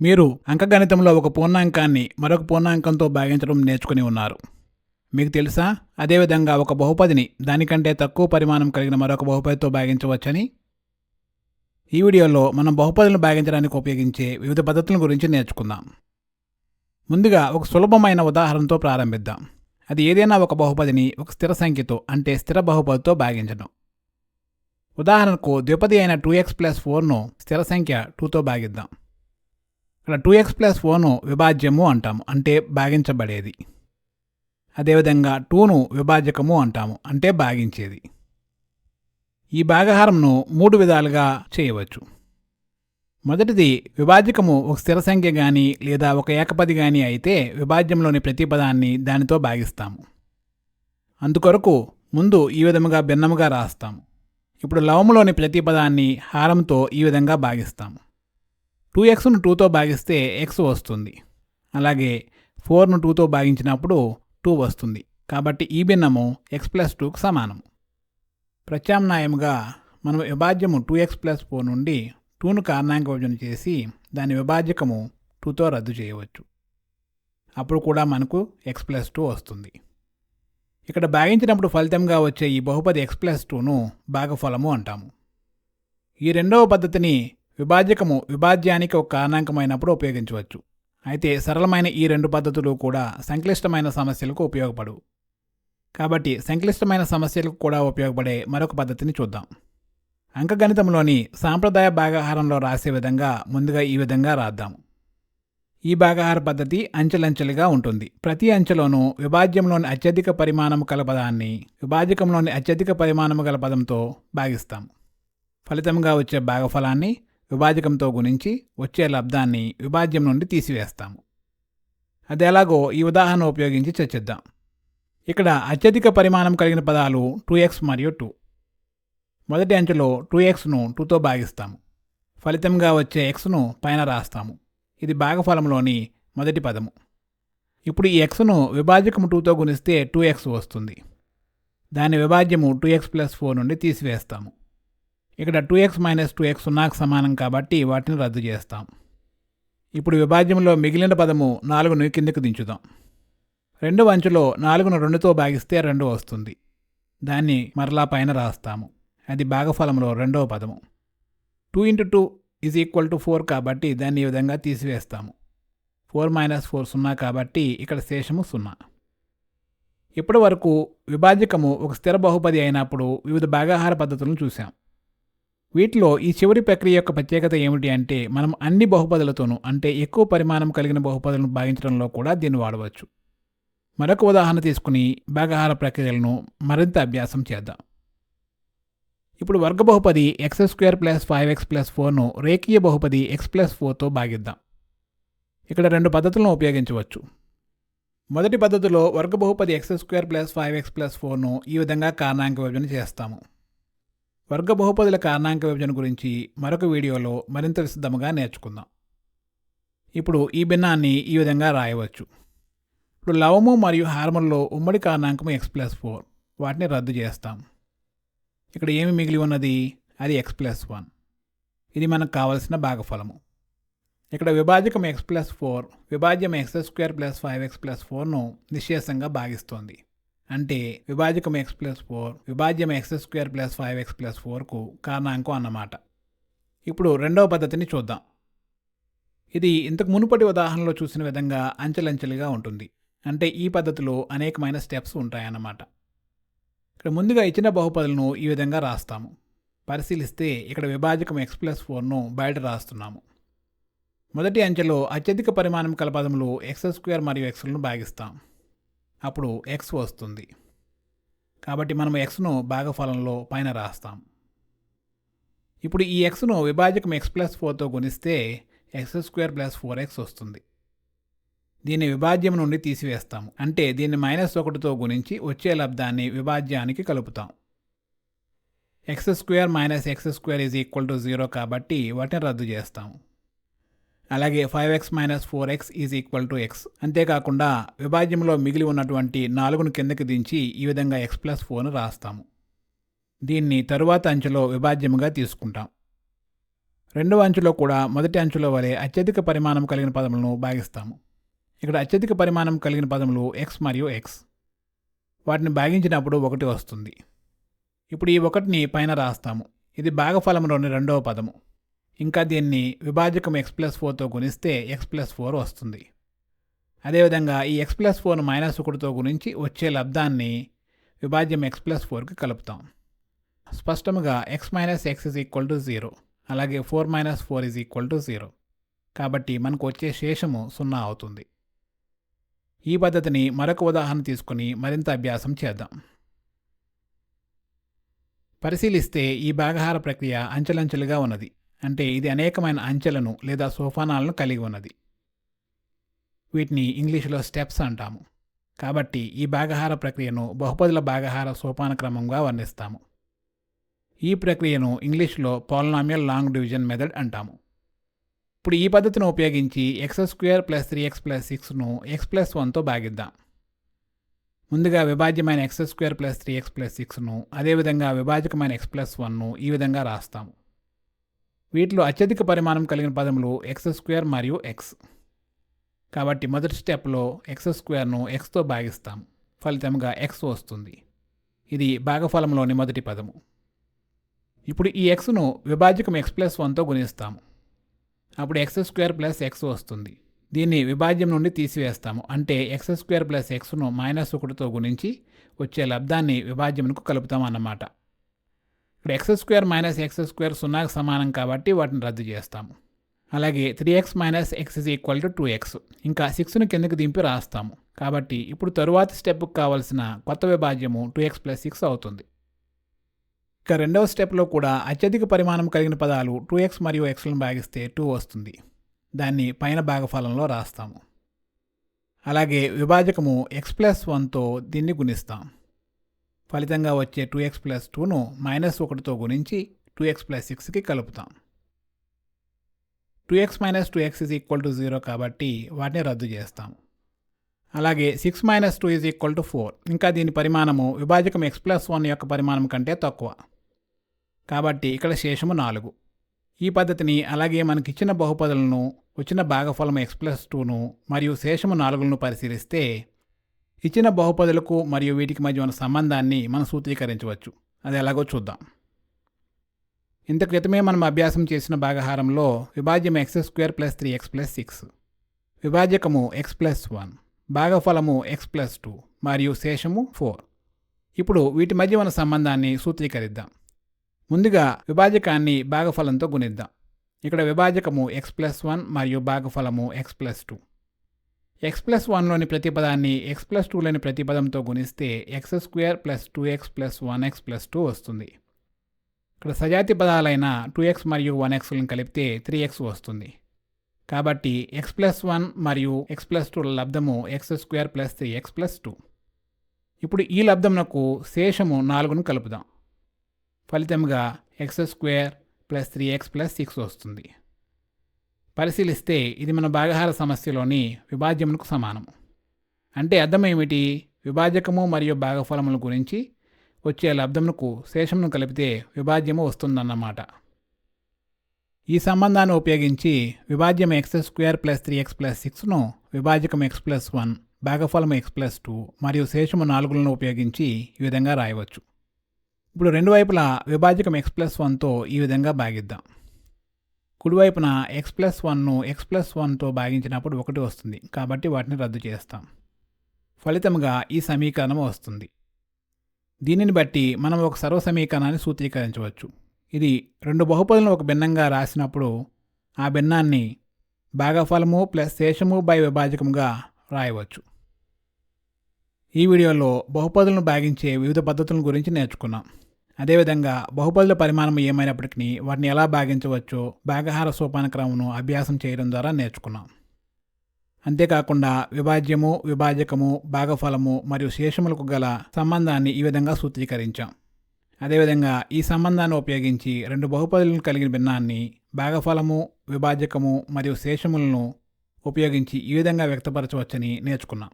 మీరు అంకగణితంలో ఒక పూర్ణాంకాన్ని మరొక పూర్ణాంకంతో భాగించడం నేర్చుకుని ఉన్నారు. మీకు తెలుసా, అదేవిధంగా ఒక బహుపదిని దానికంటే తక్కువ పరిమాణం కలిగిన మరొక బహుపదితో భాగించవచ్చని? ఈ వీడియోలో మనం బహుపదులను భాగించడానికి ఉపయోగించే వివిధ పద్ధతుల గురించి నేర్చుకుందాం. ముందుగా ఒక సులభమైన ఉదాహరణతో ప్రారంభిద్దాం. అది ఏదైనా ఒక బహుపదిని ఒక స్థిర సంఖ్యతో అంటే స్థిర బహుపదితో భాగించడం. ఉదాహరణకు ద్విపది అయిన 2x + 4ను స్థిర సంఖ్య 2తో భాగిద్దాం. ఇక్కడ 2x + 4ను విభాజ్యము అంటాము, అంటే భాగించబడేది. అదేవిధంగా 2ను విభాజకము అంటాము, అంటే భాగించేది. ఈ భాగహారంను 3 విధాలుగా చేయవచ్చు. మొదటిది, విభాజకము ఒక స్థిర సంఖ్య గాని లేదా ఒక ఏకపది గాని అయితే విభాజ్యంలోని ప్రతి పదాన్ని దానితో భాగిస్తాము. అందుకొరకు ముందు ఈ విధముగా భిన్నముగా రాస్తాము. ఇప్పుడు లవములోని ప్రతి పదాన్ని హారంతో ఈ విధంగా భాగిస్తాము. 2xను 2తో భాగిస్తే x వస్తుంది. అలాగే 4ను 2తో భాగించినప్పుడు 2 వస్తుంది. కాబట్టి ఈ భిన్నము x + 2కు సమానము. ప్రత్యామ్నాయముగా మనం విభాజ్యము 2x + 4 నుండి 2ను కారణాంక విభజన చేసి దాని విభాజకము 2తో రద్దు చేయవచ్చు. అప్పుడు కూడా మనకు x + 2 వస్తుంది. ఇక్కడ భాగించినప్పుడు ఫలితంగా వచ్చే ఈ బహుపది x + 2ను భాగఫలము అంటాము. ఈ రెండవ పద్ధతిని విభాజకము విభాజ్యానికి ఒక కారణాంకమైనప్పుడు ఉపయోగించవచ్చు. అయితే సరళమైన ఈ రెండు పద్ధతులు కూడా సంక్లిష్టమైన సమస్యలకు ఉపయోగపడవు. కాబట్టి సంక్లిష్టమైన సమస్యలకు కూడా ఉపయోగపడే మరొక పద్ధతిని చూద్దాం. అంకగణితంలోని సాంప్రదాయ భాగాహారంలో రాసే విధంగా ముందుగా ఈ విధంగా రాద్దాము. ఈ భాగాహార పద్ధతి అంచెలంచెలుగా ఉంటుంది. ప్రతి అంచెలోనూ విభాజ్యంలోని అత్యధిక పరిమాణము గల పదాన్ని విభాజకంలోని అత్యధిక పరిమాణము గల పదంతో భాగిస్తాము. ఫలితంగా వచ్చే భాగఫలాన్ని విభాజకంతో గుణించి వచ్చే లబ్ధాన్ని విభాజ్యం నుండి తీసివేస్తాము. అది ఎలాగో ఈ ఉదాహరణ ఉపయోగించి చర్చిద్దాం. ఇక్కడ అత్యధిక పరిమాణం కలిగిన పదాలు 2x మరియు 2. మొదటి అంచెలో 2xను 2తో భాగిస్తాము. ఫలితంగా వచ్చే xను పైన రాస్తాము. ఇది భాగఫలంలోని మొదటి పదము. ఇప్పుడు ఈ xను విభాజకము 2తో గుణిస్తే 2x వస్తుంది. దాని విభాజ్యము 2x + 4 నుండి తీసివేస్తాము. ఇక్కడ 2x - 2x 0కు సమానం కాబట్టి వాటిని రద్దు చేస్తాం. ఇప్పుడు విభాజ్యంలో మిగిలిన పదము 4ను కిందకు దించుదాం. రెండవ అంచులో 4ను 2తో భాగిస్తే 2 వస్తుంది. దాన్ని మరలా పైన రాస్తాము. అది భాగఫలంలో రెండవ పదము. 2 × 2 = 4 కాబట్టి దాన్ని ఈ విధంగా తీసివేస్తాము. 4 - 4 0 కాబట్టి ఇక్కడ శేషము 0. ఇప్పటి వరకు విభాజకము ఒక స్థిర బహుపది అయినప్పుడు వివిధ భాగాహార పద్ధతులను చూసాం. వీటిలో ఈ చివరి ప్రక్రియ యొక్క ప్రత్యేకత ఏమిటి అంటే మనం అన్ని బహుపదులతోనూ అంటే ఎక్కువ పరిమాణం కలిగిన బహుపదులను భాగించడంలో కూడా దీన్ని వాడవచ్చు. మరొక ఉదాహరణ తీసుకుని భాగాహార ప్రక్రియలను మరింత అభ్యాసం చేద్దాం. ఇప్పుడు వర్గ బహుపది x² + 5x + 4ను రేఖీయ బహుపది x + 4తో భాగిద్దాం. ఇక్కడ రెండు పద్ధతులను ఉపయోగించవచ్చు. మొదటి పద్ధతిలో వర్గ బహుపది x² + 5x + 4ను ఈ విధంగా కారణాంక విభజన చేస్తాము. వర్గ బహుపదుల కారణాంక విభజన గురించి మరొక వీడియోలో మరింత విశదముగా నేర్చుకుందాం. ఇప్పుడు ఈ భిన్నాన్ని ఈ విధంగా రాయవచ్చు. ఇప్పుడు లవము మరియు హారములలో ఉమ్మడి కారణాంకము x + 4. వాటిని రద్దు చేస్తాం. ఇక్కడ ఏమి మిగిలి ఉన్నది? అది x + 1. ఇది మనకు కావలసిన భాగఫలము. ఇక్కడ విభాజకం x + 4 విభాజ్యం x² + 5x + 4ను నిశ్శేషంగా భాగిస్తోంది. అంటే విభాజకం x + 4 విభాజ్యం x² + 5x + 4కు కారణాంకం అన్నమాట. ఇప్పుడు రెండవ పద్ధతిని చూద్దాం. ఇది ఇంతకు మునుపటి ఉదాహరణలో చూసిన విధంగా అంచెలంచెలుగా ఉంటుంది. అంటే ఈ పద్ధతిలో అనేకమైన స్టెప్స్ ఉంటాయన్నమాట. ఇక్కడ ముందుగా ఇచ్చిన బహుపదులను ఈ విధంగా రాస్తాము. పరిశీలిస్తే ఇక్కడ విభాజకం x + 4ను బయట రాస్తున్నాము. మొదటి అంచెలో అత్యధిక పరిమాణం కల పదములు x² మరియు xలను భాగిస్తాం. అప్పుడు x వస్తుంది. కాబట్టి మనము xను భాగఫలంలో పైన రాస్తాం. ఇప్పుడు ఈ xను విభాజకం x + 4తో గుణిస్తే x² + 4x వస్తుంది. దీన్ని విభాజ్యం నుండి తీసివేస్తాము. అంటే దీన్ని -1తో గుణించి వచ్చే లబ్ధాన్ని విభాజ్యానికి కలుపుతాం. x² - x² 0 కాబట్టి వాటిని రద్దు చేస్తాము. అలాగే 5x - 4x = x. అంతేకాకుండా విభాజ్యంలో మిగిలి ఉన్నటువంటి 4ను కిందకి దించి ఈ విధంగా x + 4ను రాస్తాము. దీన్ని తరువాత అంచెలో విభాజ్యముగా తీసుకుంటాం. రెండవ అంచులో కూడా మొదటి అంచులో వలె అత్యధిక పరిమాణం కలిగిన పదములను భాగిస్తాము. ఇక్కడ అత్యధిక పరిమాణం కలిగిన పదములు x మరియు x. వాటిని భాగించినప్పుడు 1 వస్తుంది. ఇప్పుడు ఈ 1ని పైన రాస్తాము. ఇది భాగఫలంలోని రెండవ పదము. ఇంకా దీన్ని విభాజకం x+4తో గుణిస్తే x+4 వస్తుంది. అదేవిధంగా ఈ x+4ను -1తో గుణించి వచ్చే లబ్ధాన్ని విభాజ్యం x+4కి కలుపుతాం. స్పష్టముగా x - x = 0, అలాగే 4 - 4 = 0. కాబట్టి మనకు వచ్చే శేషము 0 అవుతుంది. ఈ పద్ధతిని మరొక ఉదాహరణ తీసుకుని మరింత అభ్యాసం చేద్దాం. పరిశీలిస్తే ఈ భాగహార ప్రక్రియ అంచెలంచెలుగా ఉన్నది. అంటే ఇది అనేకమైన అంచెలను లేదా సోపానాలను కలిగి ఉన్నది. వీటిని ఇంగ్లీషులో స్టెప్స్ అంటాము. కాబట్టి ఈ భాగహార ప్రక్రియను బహుపదుల భాగహార సోపాన క్రమంగా వర్ణిస్తాము. ఈ ప్రక్రియను ఇంగ్లీష్లో పాలినామియల్ లాంగ్ డివిజన్ మెథడ్ అంటాము. ఇప్పుడు ఈ పద్ధతిని ఉపయోగించి x² + 3x + 6ను x+1తో భాగిద్దాం. ముందుగా విభాజ్యమైన x² + 3x + 6ను అదేవిధంగా విభాజకమైన x+1ను ఈ విధంగా రాస్తాము. వీటిలో అత్యధిక పరిమాణం కలిగిన పదములు x² మరియు x. కాబట్టి మొదటి స్టెప్లో x²ను xతో భాగిస్తాము. ఫలితంగా x వస్తుంది. ఇది భాగఫలంలోని మొదటి పదము. ఇప్పుడు ఈ xను విభాజకం x+1తో గుణిస్తాము. అప్పుడు x² + x వస్తుంది. దీన్ని విభాజ్యం నుండి తీసివేస్తాము. అంటే x² + xను -1తో గుణించి వచ్చే లబ్ధాన్ని విభాజ్యమునకు కలుపుతాం అన్నమాట. ఇక్కడ x² - x² 0కి సమానం కాబట్టి వాటిని రద్దు చేస్తాము. అలాగే 3x - x = 2x. ఇంకా 6ను కిందకి దింపి రాస్తాము. కాబట్టి ఇప్పుడు తరువాతి స్టెప్కు కావలసిన కొత్త విభాజ్యము 2x + 6 అవుతుంది. ఇక రెండవ స్టెప్లో కూడా అత్యధిక పరిమాణం కలిగిన పదాలు 2x మరియు xలను భాగిస్తే 2 వస్తుంది. దాన్ని పైన భాగఫలంలో రాస్తాము. అలాగే విభాజకము x+1తో దీన్ని గుణిస్తాం. ఫలితంగా వచ్చే 2x + 2ను -1తో గుణించి 2x + 6కి కలుపుతాం. 2x - 2x = 0 కాబట్టి వాటిని రద్దు చేస్తాము. అలాగే 6 - 2 = 4. ఇంకా దీని పరిమాణము విభాజకం x+1 యొక్క పరిమాణం కంటే తక్కువ. కాబట్టి ఇక్కడ శేషము 4. ఈ పద్ధతిని అలాగే మనకిచ్చిన బహుపదులను, వచ్చిన భాగఫలం x+2ను మరియు శేషము 4లను పరిశీలిస్తే ఇచ్చిన బహుపదులకు మరియు వీటికి మధ్య ఉన్న సంబంధాన్ని మనం సూత్రీకరించవచ్చు. అది ఎలాగో చూద్దాం. ఇంత క్రితమే మనం అభ్యాసం చేసిన భాగహారంలో విభాజ్యం x² + 3x + 6, విభాజకము x+1, భాగఫలము x+2 మరియు శేషము 4. ఇప్పుడు వీటి మధ్య ఉన్న సంబంధాన్ని సూత్రీకరిద్దాం. ముందుగా విభాజకాన్ని భాగఫలంతో గుణిద్దాం. ఇక్కడ విభాజకము x+1 మరియు భాగఫలము x+2. x+1లోని ప్రతి పదాన్ని x+2లోని ప్రతి పదంతో గుణిస్తే x² + 2x + 1x + 2 వస్తుంది. ఇక్కడ సజాతి పదాలైన 2x మరియు 1xలను కలిపితే 3x వస్తుంది. కాబట్టి x+1 మరియు x+2ల లబ్ధము x² + 3x + 2. ఇప్పుడు ఈ లబ్ధమునకు శేషము 4ను కలుపుదాం. ఫలితంగా x² + 3x + 6 వస్తుంది. పరిశీలిస్తే ఇది మన భాగహార సమస్యలోని విభాజ్యమునకు సమానము. అంటే అర్థం ఏమిటి? విభాజకము మరియు భాగఫలముల గురించి వచ్చే లబ్ధమునకు శేషమును కలిపితే విభాజ్యము వస్తుందన్నమాట. ఈ సంబంధాన్ని ఉపయోగించి విభాజ్యం x² + 3x + 6ను విభాజకం x+1, భాగఫలము x+2 మరియు శేషము 4లను ఉపయోగించి ఈ విధంగా రాయవచ్చు. ఇప్పుడు రెండు వైపులా విభాజకం x+1తో ఈ విధంగా భాగిద్దాం. కుడివైపున x+1ను x+1తో భాగించినప్పుడు 1 వస్తుంది. కాబట్టి వాటిని రద్దు చేస్తాం. ఫలితంగా ఈ సమీకరణం వస్తుంది. దీనిని బట్టి మనం ఒక సర్వ సమీకరణాన్ని సూత్రీకరించవచ్చు. ఇది రెండు బహుపదులను ఒక భిన్నంగా రాసినప్పుడు ఆ భిన్నాన్ని భాగఫలము + శేషము విభాజకముగా రాయవచ్చు. ఈ వీడియోలో బహుపదులను భాగించే వివిధ పద్ధతుల గురించి నేర్చుకున్నాం. అదేవిధంగా బహుపదుల పరిమాణం ఏమైనప్పటికీ వాటిని ఎలా భాగించవచ్చో భాగహార సోపానక్రమమును అభ్యాసం చేయడం ద్వారా నేర్చుకున్నాం. అంతేకాకుండా విభాజ్యము, విభాజకము, భాగఫలము మరియు శేషములకు గల సంబంధాన్ని ఈ విధంగా సూత్రీకరించాం. అదేవిధంగా ఈ సంబంధాన్ని ఉపయోగించి రెండు బహుపదులను కలిగిన భిన్నాన్ని భాగఫలము, విభాజకము మరియు శేషములను ఉపయోగించి ఈ విధంగా వ్యక్తపరచవచ్చని నేర్చుకున్నాం.